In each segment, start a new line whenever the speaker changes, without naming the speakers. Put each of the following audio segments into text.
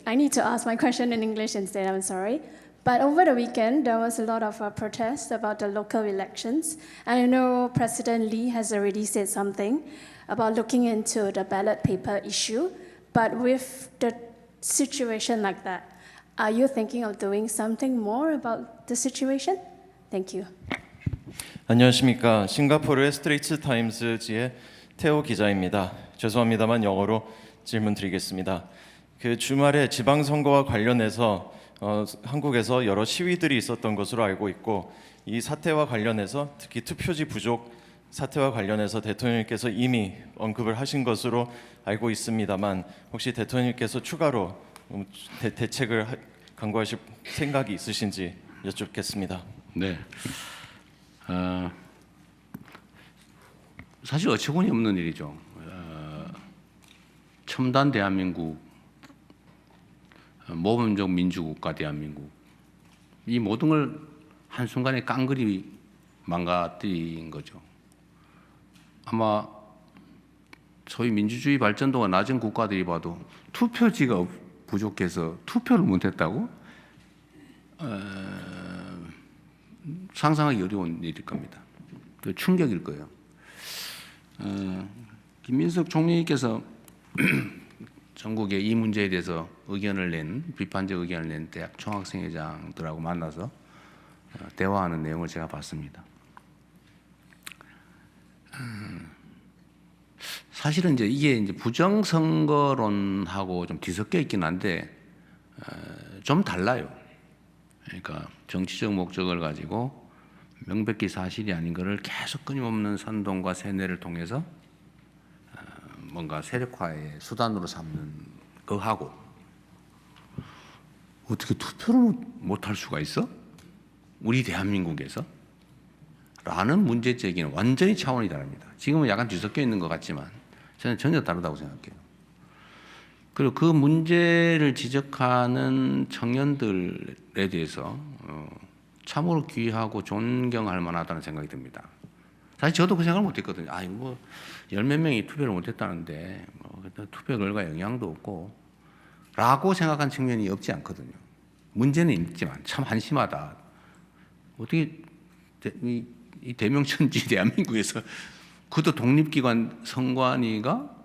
I need to ask my question in English instead, I'm sorry. But over the weekend, there was a lot of protests about the local elections. And I know President Lee has already said something about looking into the ballot paper issue. But with the situation like that, are you thinking of doing something more about the situation? Thank you.
안녕하십니까. 싱가포르의 스트레이트 타임즈지의 태호 기자입니다. 죄송합니다만 영어로 질문 드리겠습니다. 그 주말에 지방선거와 관련해서 한국에서 여러 시위들이 있었던 것으로 알고 있고, 이 사태와 관련해서 특히 투표지 부족 사태와 관련해서 대통령님께서 이미 언급을 하신 것으로 알고 있습니다만, 혹시 대통령님께서 추가로 대책을 강구하실 생각이 있으신지 여쭙겠습니다.
네. 사실 어처구니 없는 일이죠. 첨단 대한민국, 모범적 민주국가 대한민국, 이 모든 걸 한순간에 깡그리 망가뜨린 거죠. 아마 소위 민주주의 발전도가 낮은 국가들이 봐도 투표지가 부족해서 투표를 못했다고? 상상하기 어려운 일일 겁니다. 충격일 거예요. 김민석 총리께서 전국에 이 문제에 대해서 비판적 의견을 낸 대학 총학생회장들하고 만나서 대화하는 내용을 제가 봤습니다. 사실은 이게 부정선거론하고 좀 뒤섞여 있긴 한데 좀 달라요. 그러니까 정치적 목적을 가지고 명백히 사실이 아닌 것을 계속 끊임없는 선동과 세뇌를 통해서 뭔가 세력화의 수단으로 삼는 거하고, 어떻게 투표를 못할 수가 있어? 우리 대한민국에서? 라는 문제 제기는 완전히 차원이 다릅니다. 지금은 약간 뒤섞여 있는 것 같지만 저는 전혀 다르다고 생각해요. 그리고 그 문제를 지적하는 청년들에 대해서 참으로 귀하고 존경할 만하다는 생각이 듭니다. 사실 저도 그 생각을 못했거든요. 열 몇 명이 투표를 못했다는데 투표 결과 영향도 없고 라고 생각한 측면이 없지 않거든요. 문제는 있지만 참 한심하다. 어떻게 이 대명천지 대한민국에서 그것도 독립기관 선관위가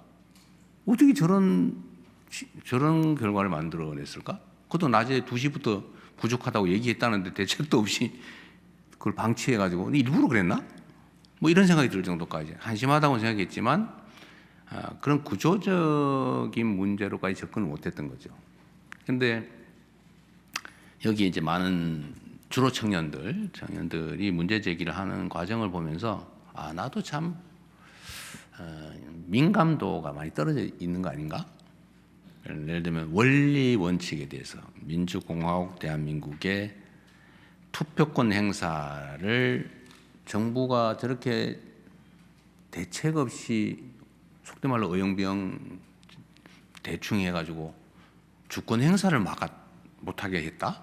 어떻게 저런 결과를 만들어냈을까? 그것도 낮에 2시부터 부족하다고 얘기했다는데 대책도 없이 그걸 방치해가지고 일부러 그랬나? 이런 생각이 들 정도까지 한심하다고 생각했지만 그런 구조적인 문제로까지 접근을 못했던 거죠. 근데 여기 많은 주로 청년들이 문제 제기를 하는 과정을 보면서 나도 참 민감도가 많이 떨어져 있는 거 아닌가? 예를 들면 원리 원칙에 대해서 민주공화국 대한민국의 투표권 행사를 정부가 저렇게 대책 없이 속된 말로 어영부영 대충 해가지고 주권 행사를 못하게 했다?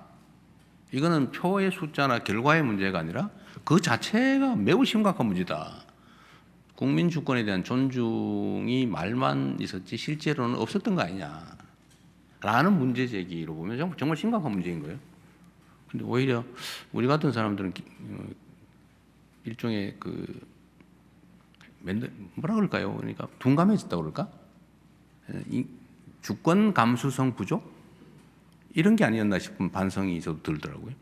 이거는 표의 숫자나 결과의 문제가 아니라 그 자체가 매우 심각한 문제다. 국민 주권에 대한 존중이 말만 있었지 실제로는 없었던 거 아니냐 라는 문제 제기로 보면 정말 심각한 문제인 거예요. 근데 오히려 우리 같은 사람들은 일종의 뭐라 그럴까요? 그러니까 둔감해졌다고 그럴까? 이 주권 감수성 부족? 이런 게 아니었나 싶은 반성이 저도 들더라고요.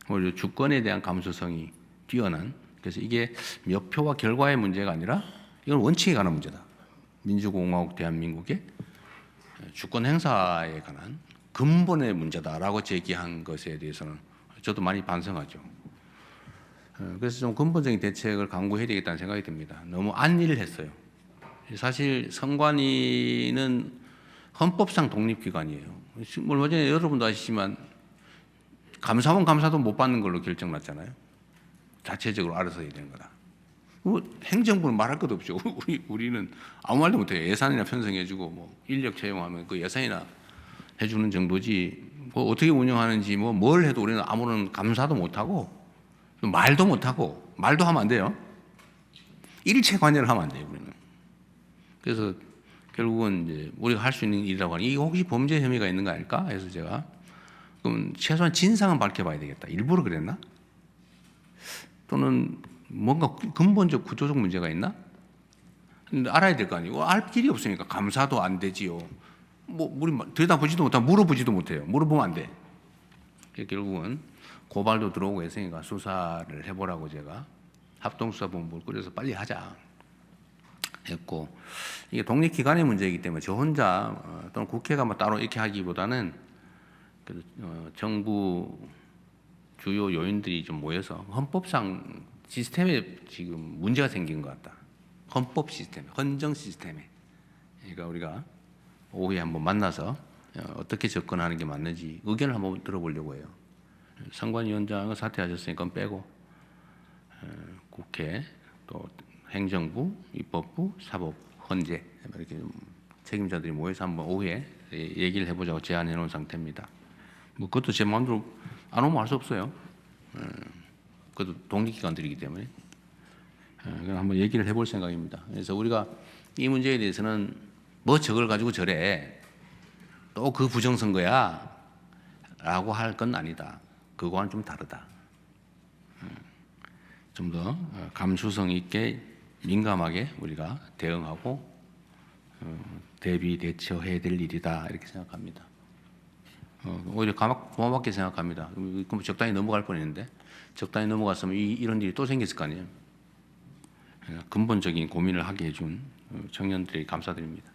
오히려 주권에 대한 감수성이 뛰어난, 그래서 이게 몇 표와 결과의 문제가 아니라 이건 원칙에 관한 문제다. 민주공화국 대한민국의 주권 행사에 관한 근본의 문제다라고 제기한 것에 대해서는 저도 많이 반성하죠. 그래서 좀 근본적인 대책을 강구해야 되겠다는 생각이 듭니다. 너무 안일했어요. 사실 선관위는 헌법상 독립기관이에요. 얼마 전에 여러분도 아시지만 감사도 못 받는 걸로 결정났잖아요. 자체적으로 알아서 해야 되는 거다. 행정부는 말할 것도 없죠. 우리는 아무 말도 못해요. 예산이나 편성해주고 인력 채용하면 그 예산이나 해주는 정도지 어떻게 운영하는지 뭘 해도 우리는 아무런 감사도 못하고 말도 못하고 말도 하면 안 돼요. 일체 관여를 하면 안 돼요. 우리는. 그래서 결국은 이제 우리가 할 수 있는 일이라고 하니 이게 혹시 범죄 혐의가 있는 거 아닐까 해서 제가 그럼 최소한 진상은 밝혀봐야 되겠다. 일부러 그랬나? 또는 뭔가 근본적 구조적 문제가 있나? 근데 알아야 될 거 아니고 알 길이 없으니까 감사도 안 되지요. 뭐 우리 들여다보지도 못하고 물어보지도 못해요. 물어보면 안 돼. 결국은 고발도 들어오고 했으니까 수사를 해보라고 제가 합동수사본부를 꾸려서 빨리 하자 했고, 이게 독립기관의 문제이기 때문에 저 혼자 또는 국회가 뭐 따로 이렇게 하기보다는 정부 주요 요인들이 좀 모여서 헌법상 시스템에 지금 문제가 생긴 것 같다. 헌법 시스템, 헌정 시스템에. 그러니까 우리가 오후에 한번 만나서 어떻게 접근하는 게 맞는지 의견을 한번 들어보려고 해요. 선관위원장은 사퇴하셨으니까 빼고 국회 또 행정부, 입법부, 사법, 헌재 이렇게 책임자들이 모여서 한번 오후에 얘기를 해보자고 제안해 놓은 상태입니다. 뭐 그것도 제 마음대로 안 오면 할 수 없어요. 그것도 독립기관들이기 때문에 그냥 한번 얘기를 해볼 생각입니다. 그래서 우리가 이 문제에 대해서는 뭐 저걸 가지고 저래 또 그 부정선거야 라고 할 건 아니다. 그거와는 좀 다르다. 좀 더 감수성 있게 민감하게 우리가 대응하고 대비 대처해야 될 일이다 이렇게 생각합니다. 오히려 고맙게 생각합니다. 그럼 적당히 넘어갈 뻔했는데 적당히 넘어갔으면 이런 일이 또 생겼을 거 아니에요. 근본적인 고민을 하게 해준 청년들에게 감사드립니다.